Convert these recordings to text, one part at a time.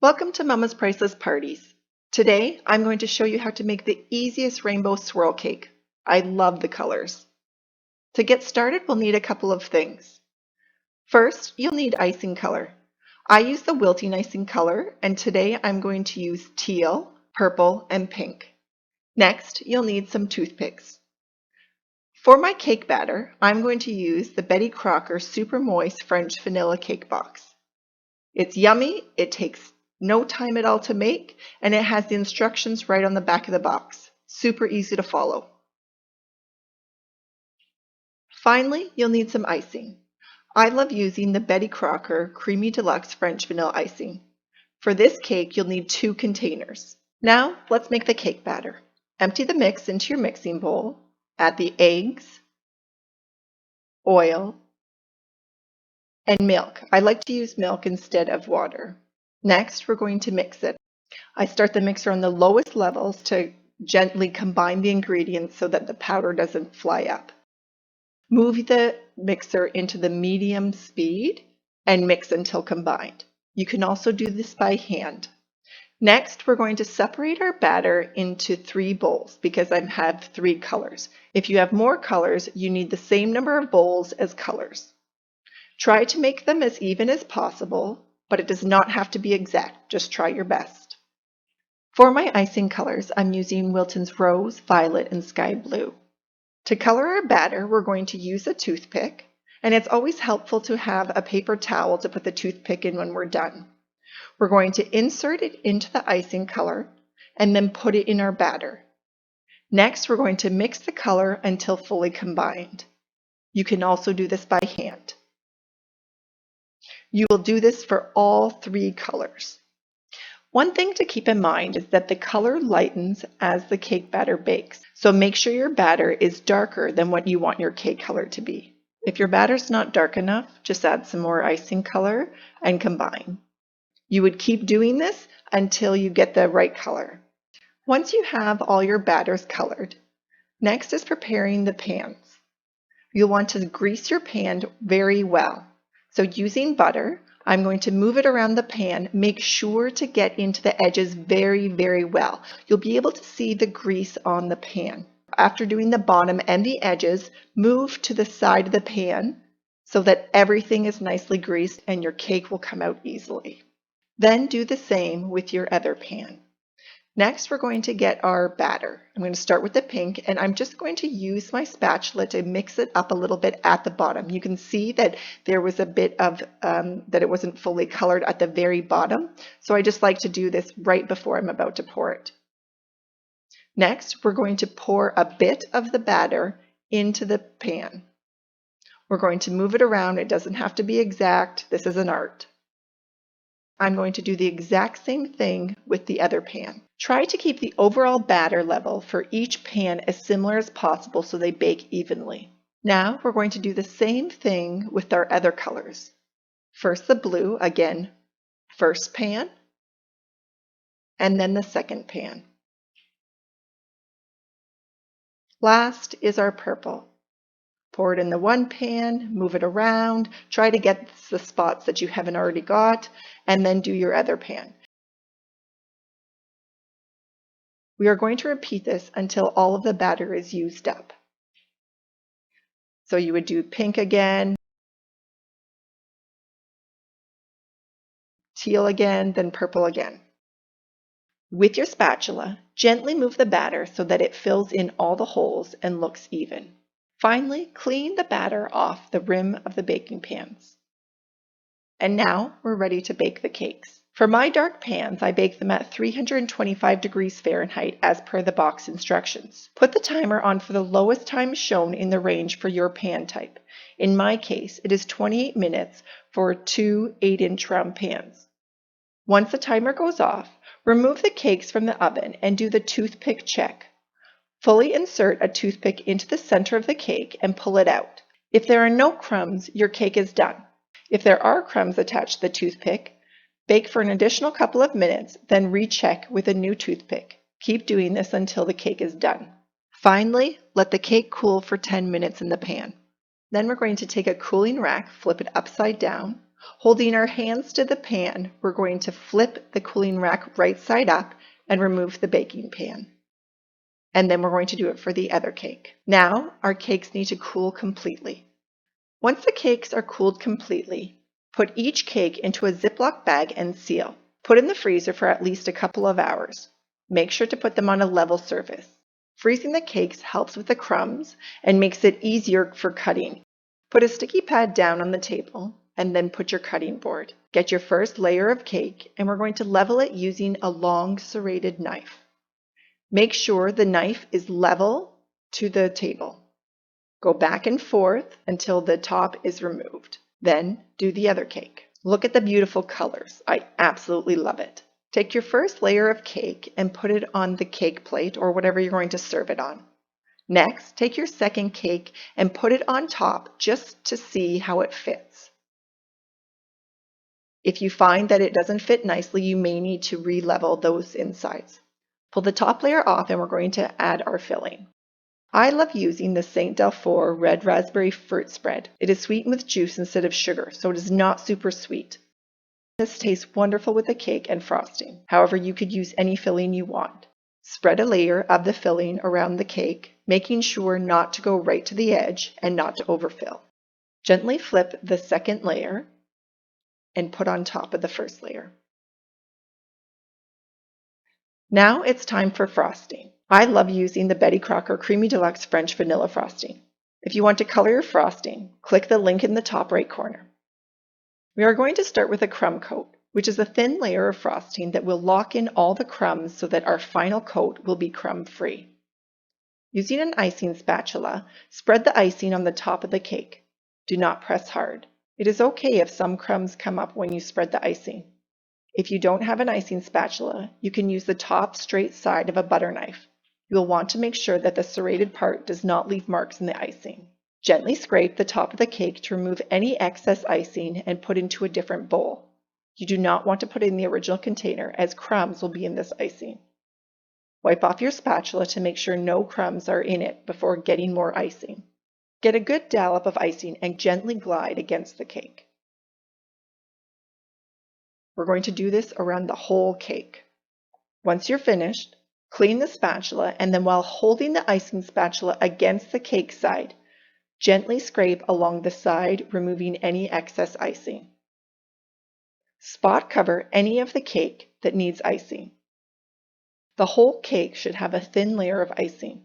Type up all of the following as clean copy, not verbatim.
Welcome to Mama's Priceless Parties. Today, I'm going to show you how to make the easiest rainbow swirl cake. I love the colors. To get started, we'll need a couple of things. First, you'll need icing color. I use the wilting icing color, and today I'm going to use teal, purple, and pink. Next, you'll need some toothpicks. For my cake batter, I'm going to use the Betty Crocker Super Moist French Vanilla Cake Box. It's yummy, it takes no time at all to make, and it has the instructions right on the back of the box. Super easy to follow. Finally, you'll need some icing. I love using the Betty Crocker Creamy Deluxe French Vanilla Icing. For this cake, you'll need 2 containers. Now, let's make the cake batter. Empty the mix into your mixing bowl. Add the eggs, oil, and milk. I like to use milk instead of water. Next, we're going to mix it. I start the mixer on the lowest levels to gently combine the ingredients so that the powder doesn't fly up. Move the mixer into the medium speed and mix until combined. You can also do this by hand. Next, we're going to separate our batter into 3 bowls because I have 3 colors. If you have more colors, you need the same number of bowls as colors. Try to make them as even as possible, but it does not have to be exact. Just try your best. For my icing colors, I'm using Wilton's Rose, Violet, and Sky Blue. To color our batter, we're going to use a toothpick, and it's always helpful to have a paper towel to put the toothpick in when we're done. We're going to insert it into the icing color and then put it in our batter. Next, we're going to mix the color until fully combined. You can also do this by hand. You will do this for all 3 colors. One thing to keep in mind is that the color lightens as the cake batter bakes, so make sure your batter is darker than what you want your cake color to be. If your batter's not dark enough, just add some more icing color and combine. You would keep doing this until you get the right color. Once you have all your batters colored, next is preparing the pans. You'll want to grease your pan very well. So using butter, I'm going to move it around the pan. Make sure to get into the edges very, very well. You'll be able to see the grease on the pan. After doing the bottom and the edges, move to the side of the pan so that everything is nicely greased and your cake will come out easily. Then do the same with your other pan. Next, we're going to get our batter. I'm going to start with the pink, and I'm just going to use my spatula to mix it up a little bit at the bottom. You can see that there was a bit of, that it wasn't fully colored at the very bottom. So I just like to do this right before I'm about to pour it. Next, we're going to pour a bit of the batter into the pan. We're going to move it around. It doesn't have to be exact. This is an art. I'm going to do the exact same thing with the other pan. Try to keep the overall batter level for each pan as similar as possible so they bake evenly. Now we're going to do the same thing with our other colors. First the blue, again, first pan, and then the second pan. Last is our purple. Pour it in the one pan, move it around, try to get the spots that you haven't already got, and then do your other pan. We are going to repeat this until all of the batter is used up. So you would do pink again, teal again, then purple again. With your spatula, gently move the batter so that it fills in all the holes and looks even. Finally, clean the batter off the rim of the baking pans. And now we're ready to bake the cakes. For my dark pans, I bake them at 325 degrees Fahrenheit as per the box instructions. Put the timer on for the lowest time shown in the range for your pan type. In my case, it is 28 minutes for 2 8-inch round pans. Once the timer goes off, remove the cakes from the oven and do the toothpick check. Fully insert a toothpick into the center of the cake and pull it out. If there are no crumbs, your cake is done. If there are crumbs attached to the toothpick, bake for an additional couple of minutes, then recheck with a new toothpick. Keep doing this until the cake is done. Finally, let the cake cool for 10 minutes in the pan. Then we're going to take a cooling rack, flip it upside down, Holding our hands to the pan, we're going to flip the cooling rack right side up and remove the baking pan. And then we're going to do it for the other cake. Now our cakes need to cool completely. Once the cakes are cooled completely, put each cake into a Ziploc bag and seal. Put in the freezer for at least a couple of hours. Make sure to put them on a level surface. Freezing the cakes helps with the crumbs and makes it easier for cutting. Put a sticky pad down on the table and then put your cutting board. Get your first layer of cake and we're going to level it using a long serrated knife. Make sure the knife is level to the table. Go back and forth until the top is removed. Then do the other cake. Look at the beautiful colors. I absolutely love it. Take your first layer of cake and put it on the cake plate or whatever you're going to serve it on. Next, take your second cake and put it on top just to see how it fits. If you find that it doesn't fit nicely, you may need to re-level those insides. Pull the top layer off and we're going to add our filling. I love using the St. Dalfour red raspberry fruit spread. It is sweetened with juice instead of sugar, so it is not super sweet. This tastes wonderful with the cake and frosting. However, you could use any filling you want. Spread a layer of the filling around the cake, making sure not to go right to the edge and not to overfill. Gently flip the second layer and put on top of the first layer. Now it's time for frosting. I love using the Betty Crocker Creamy Deluxe French Vanilla Frosting. If you want to color your frosting, click the link in the top right corner. We are going to start with a crumb coat, which is a thin layer of frosting that will lock in all the crumbs so that our final coat will be crumb-free. Using an icing spatula, spread the icing on the top of the cake. Do not press hard. It is okay if some crumbs come up when you spread the icing. If you don't have an icing spatula, you can use the top straight side of a butter knife. You will want to make sure that the serrated part does not leave marks in the icing. Gently scrape the top of the cake to remove any excess icing and put into a different bowl. You do not want to put it in the original container as crumbs will be in this icing. Wipe off your spatula to make sure no crumbs are in it before getting more icing. Get a good dollop of icing and gently glide against the cake. We're going to do this around the whole cake. Once you're finished, clean the spatula and then while holding the icing spatula against the cake side, gently scrape along the side, removing any excess icing. Spot cover any of the cake that needs icing. The whole cake should have a thin layer of icing.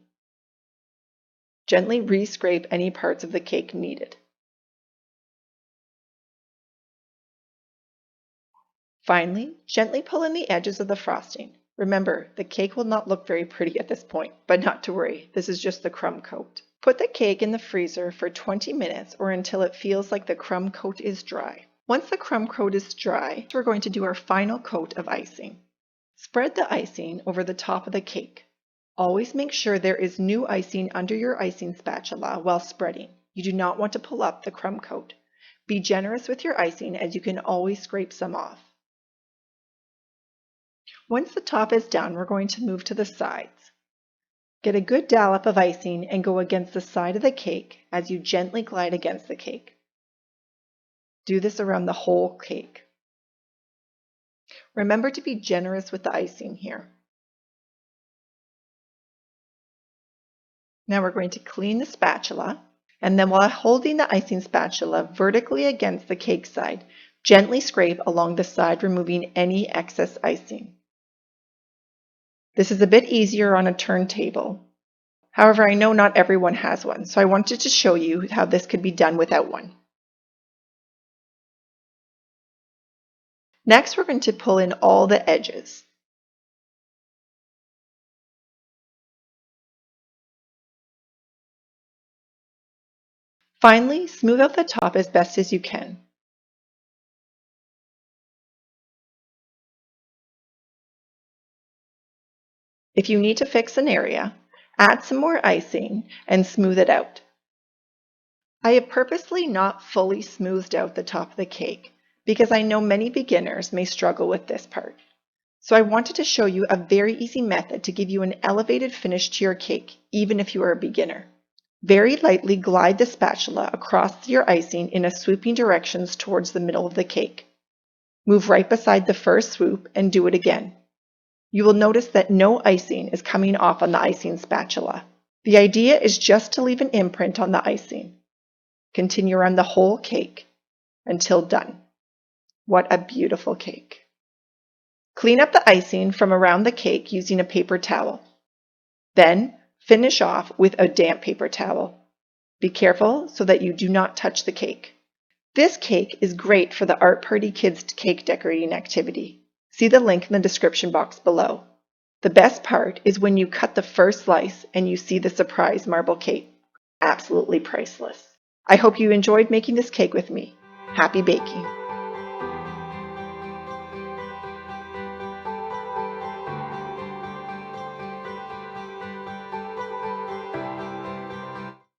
Gently re-scrape any parts of the cake needed. Finally, gently pull in the edges of the frosting. Remember, the cake will not look very pretty at this point, but not to worry, this is just the crumb coat. Put the cake in the freezer for 20 minutes or until it feels like the crumb coat is dry. Once the crumb coat is dry, we're going to do our final coat of icing. Spread the icing over the top of the cake. Always make sure there is new icing under your icing spatula while spreading. You do not want to pull up the crumb coat. Be generous with your icing as you can always scrape some off. Once the top is done, we're going to move to the sides. Get a good dollop of icing and go against the side of the cake as you gently glide against the cake. Do this around the whole cake. Remember to be generous with the icing here. Now we're going to clean the spatula, and then while holding the icing spatula vertically against the cake side, gently scrape along the side, removing any excess icing. This is a bit easier on a turntable. However, I know not everyone has one, so I wanted to show you how this could be done without one. Next, we're going to pull in all the edges. Finally, smooth out the top as best as you can. If you need to fix an area, add some more icing and smooth it out. I have purposely not fully smoothed out the top of the cake because I know many beginners may struggle with this part. So I wanted to show you a very easy method to give you an elevated finish to your cake, even if you are a beginner. Very lightly glide the spatula across your icing in a swooping directions towards the middle of the cake. Move right beside the first swoop and do it again. You will notice that no icing is coming off on the icing spatula. The idea is just to leave an imprint on the icing. Continue around the whole cake until done. What a beautiful cake. Clean up the icing from around the cake using a paper towel. Then finish off with a damp paper towel. Be careful so that you do not touch the cake. This cake is great for the Art Party Kids cake decorating activity. See the link in the description box below. The best part is when you cut the first slice and you see the surprise marble cake. Absolutely priceless. I hope you enjoyed making this cake with me. Happy baking!